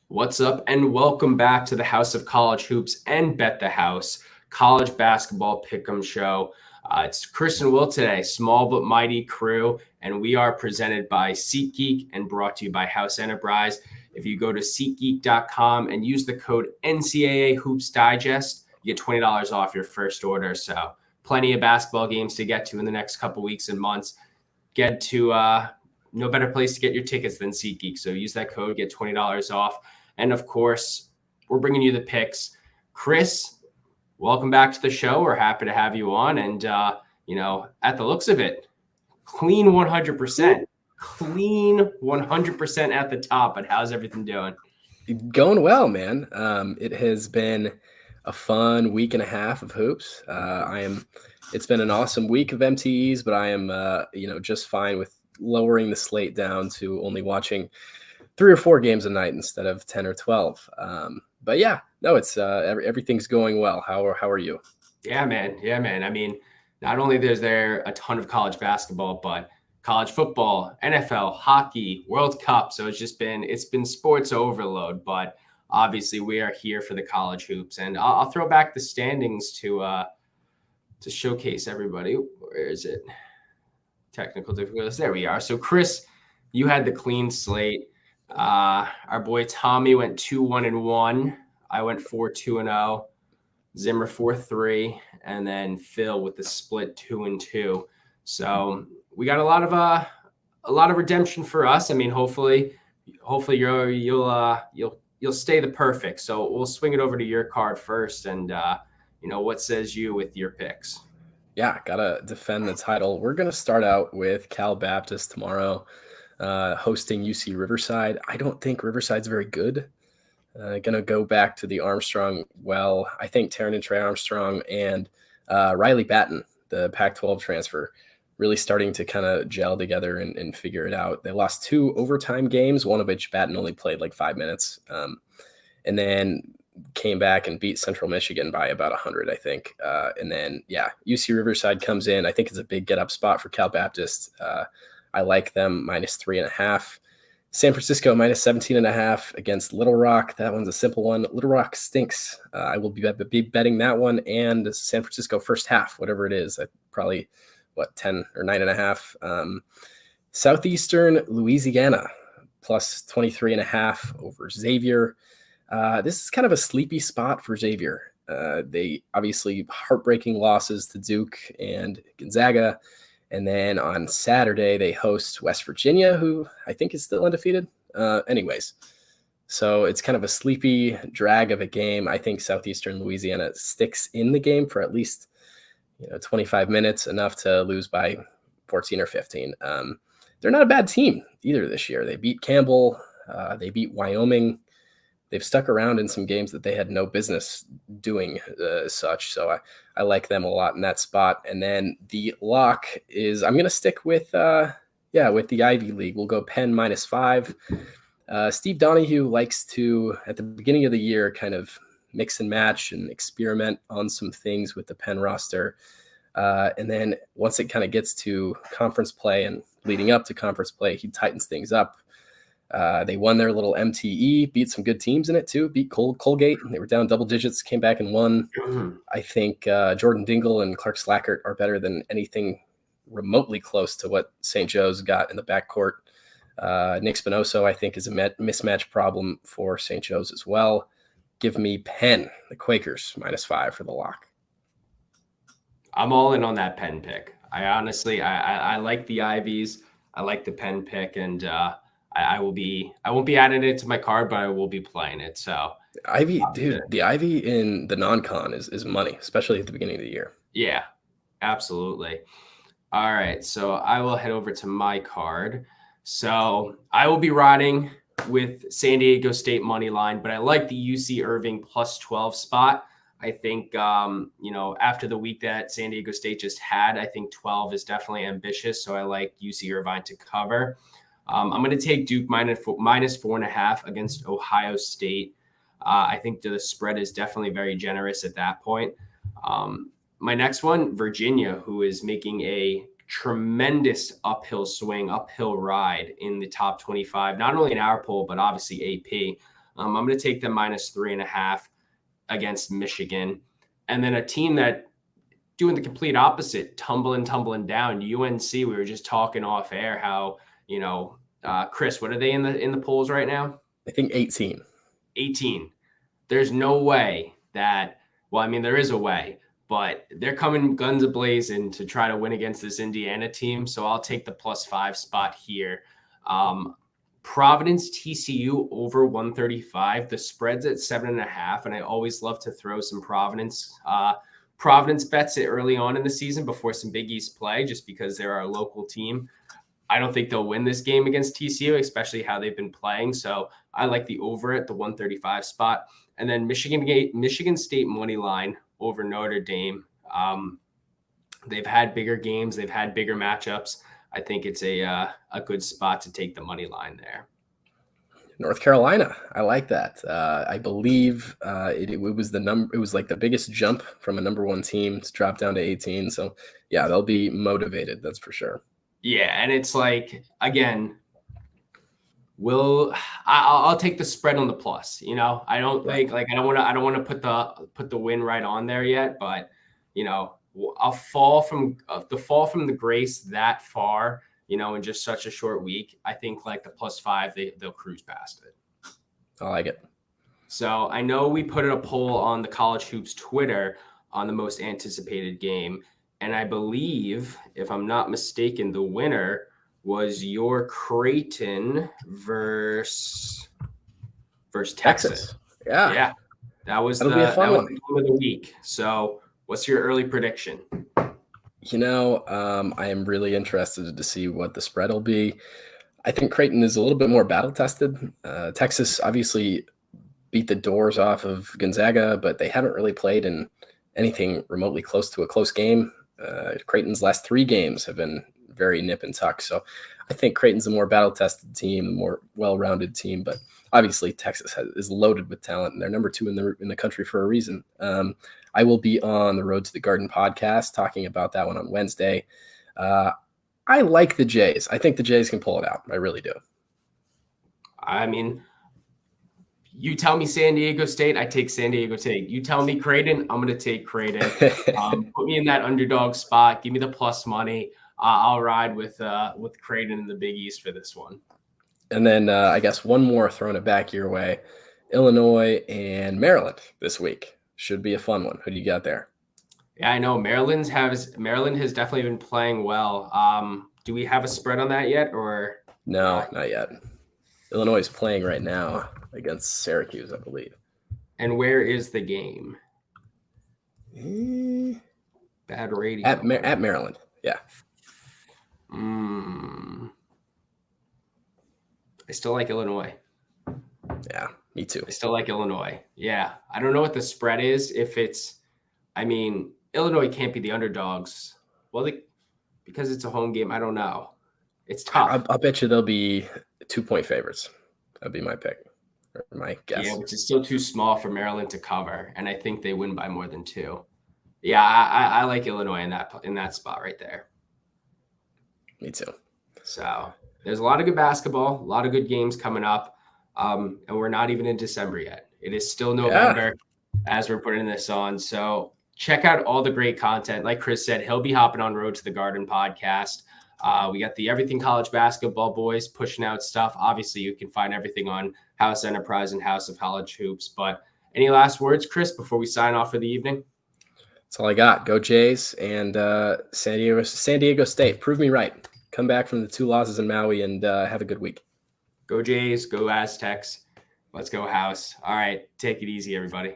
What's up, and welcome back to the House of College Hoops and Bet the House college basketball pick'em show. It's Chris and Will today, small but mighty crew, and we are presented by SeatGeek and brought to you by House Enterprise. If you go to SeatGeek.com and use the code NCAA Hoops Digest, you get $20 off your first order. So plenty of basketball games to get to in the next couple weeks and months. Get to no better place to get your tickets than SeatGeek. So use that code, get $20 off. And of course, we're bringing you the picks. Chris, welcome back to the show. We're happy to have you on. And, at the looks of it, clean 100%. Clean 100% at the top. But how's everything doing? Going well, man. It has been a fun week and a half of hoops. It's been an awesome week of MTEs, but I am, just fine with lowering the slate down to only watching 3 or 4 games a night instead of 10 or 12. But yeah, no, it's everything's going well. How are you? Yeah, man. I mean, not only is there a ton of college basketball, but college football, NFL, hockey, World Cup. So it's been sports overload, but obviously we are here for the college hoops. And I'll throw back the standings to showcase everybody. Where is it? Technical difficulties. There we are. So Chris, you had the clean slate. Our boy Tommy went 2-1-1. I went 4-2-0. Zimmer 4-3, and then Phil with the split 2-2. So we got a lot of redemption for us. I mean, hopefully you'll stay the perfect. So we'll swing it over to your card first, and what says you with your picks? Yeah, gotta defend the title. We're gonna start out with Cal Baptist tomorrow. Hosting UC Riverside. I don't think Riverside's very good. Gonna go back to the Armstrong. Well, I think Taryn and Trey Armstrong and Riley Batten, the Pac-12 transfer, really starting to kind of gel together and figure it out. They lost 2 overtime games, one of which Batten only played like 5 minutes, and then came back and beat Central Michigan by about 100, I think. And then, UC Riverside comes in. I think it's a big get-up spot for Cal Baptist. I like them -3.5. San Francisco -17.5 against Little Rock. That one's a simple one. Little Rock stinks. I will be betting that one and San Francisco first half, whatever it is. Probably 10 or 9.5. Southeastern Louisiana +23.5 over Xavier. This is kind of a sleepy spot for Xavier. They obviously heartbreaking losses to Duke and Gonzaga. And then on Saturday, they host West Virginia, who I think is still undefeated. Anyways, so it's kind of a sleepy drag of a game. I think Southeastern Louisiana sticks in the game for at least 25 minutes, enough to lose by 14 or 15. They're not a bad team either this year. They beat Campbell. They beat Wyoming. They've stuck around in some games that they had no business doing as such. So I like them a lot in that spot. And then the lock is, I'm going to stick with the Ivy League. We'll go Penn -5. Steve Donahue likes to, at the beginning of the year, kind of mix and match and experiment on some things with the Penn roster. And then once it kind of gets to conference play and leading up to conference play, he tightens things up. They won their little MTE, beat some good teams in it too, beat Colgate. They were down double digits, came back and won. I think Jordan Dingle and Clark Slackert are better than anything remotely close to what St. Joe's got in the backcourt. Nick Spinoso, I think, is a mismatch problem for St. Joe's as well. Give me Penn, the Quakers, -5 for the lock. I'm all in on that Penn pick. I honestly like the Ivies. I like the Penn pick, and I won't be adding it to my card, but I will be playing it. So Ivy, dude, the Ivy in the non-con is money, especially at the beginning of the year. Yeah, absolutely. All right, so I will head over to my card. So I will be riding with San Diego State money line, but I like the UC Irving +12 spot. I think, after the week that San Diego State just had, I think 12 is definitely ambitious. So I like UC Irvine to cover. I'm going to take Duke -4.5 against Ohio State. I think the spread is definitely very generous at that point. my next one, Virginia, who is making a tremendous uphill swing, uphill ride in the top 25, not only in our poll, but obviously AP. I'm going to take them -3.5 against Michigan. And then a team that doing the complete opposite, tumbling down. UNC, we were just talking off air how, Chris, what are they in the polls right now? I think 18. 18. There's no way that, well, I mean, there is a way, but they're coming guns a-blazing to try to win against this Indiana team. So I'll take the +5 spot here. Providence TCU over 135. The spread's at 7.5, and I always love to throw some Providence bets early on in the season before some Big East play, just because they're our local team. I don't think they'll win this game against TCU, especially how they've been playing. So I like the over at the 135 spot. And then Michigan State money line over Notre Dame. They've had bigger games. They've had bigger matchups. I think it's a good spot to take the money line there. North Carolina, I like that. I believe it was It was like the biggest jump from a number 1 team to drop down to 18. So yeah, they'll be motivated. That's for sure. Yeah, and it's like, again, I'll take the spread on the plus. I don't think I don't want to put the win right on there yet, but I'll fall from the grace that far, in just such a short week. I think like the +5, they'll cruise past it. I like it. So I know we put a poll on the College Hoops Twitter on the most anticipated game. And I believe, if I'm not mistaken, the winner was your Creighton versus Texas. Yeah. That was the game of the week. So what's your early prediction? I am really interested to see what the spread will be. I think Creighton is a little bit more battle tested. Texas obviously beat the doors off of Gonzaga, but they haven't really played in anything remotely close to a close game. Creighton's last 3 games have been very nip and tuck. So I think Creighton's a more battle-tested team, a more well-rounded team. But obviously Texas is loaded with talent, and they're number 2 in the country for a reason. I will be on the Road to the Garden podcast talking about that one on Wednesday. I like the Jays. I think the Jays can pull it out. I really do. I mean, you tell me San Diego State, I take San Diego State. You tell me Creighton, I'm going to take Creighton. Put me in that underdog spot. Give me the plus money. I'll ride with Creighton in the Big East for this one. And then I guess one more, throwing it back your way. Illinois and Maryland this week. Should be a fun one. Who do you got there? Yeah, I know Maryland has definitely been playing well. Do we have a spread on that yet, or no? Not yet. Illinois is playing right now against Syracuse, I believe. And where is the game? Bad radio. At Maryland, yeah. I still like Illinois. Yeah, me too. I still like Illinois. Yeah, I don't know what the spread is. Illinois can't be the underdogs. Well, because it's a home game, I don't know. It's tough. I'll bet you they'll be 2-point favorites. That'd be my pick, or my guess. Yeah, which is still too small for Maryland to cover, and I think they win by more than 2. Yeah, I like Illinois in that spot right there. Me too. So there's a lot of good basketball, a lot of good games coming up, and we're not even in December yet. It is still November as we're putting this on. So check out all the great content. Like Chris said, he'll be hopping on Road to the Garden podcast. We got the Everything College Basketball boys pushing out stuff. Obviously, you can find everything on House Enterprise and House of College Hoops. But any last words, Chris, before we sign off for the evening? That's all I got. Go Jays and San Diego State. Prove me right. Come back from the 2 losses in Maui and have a good week. Go Jays. Go Aztecs. Let's go House. All right. Take it easy, everybody.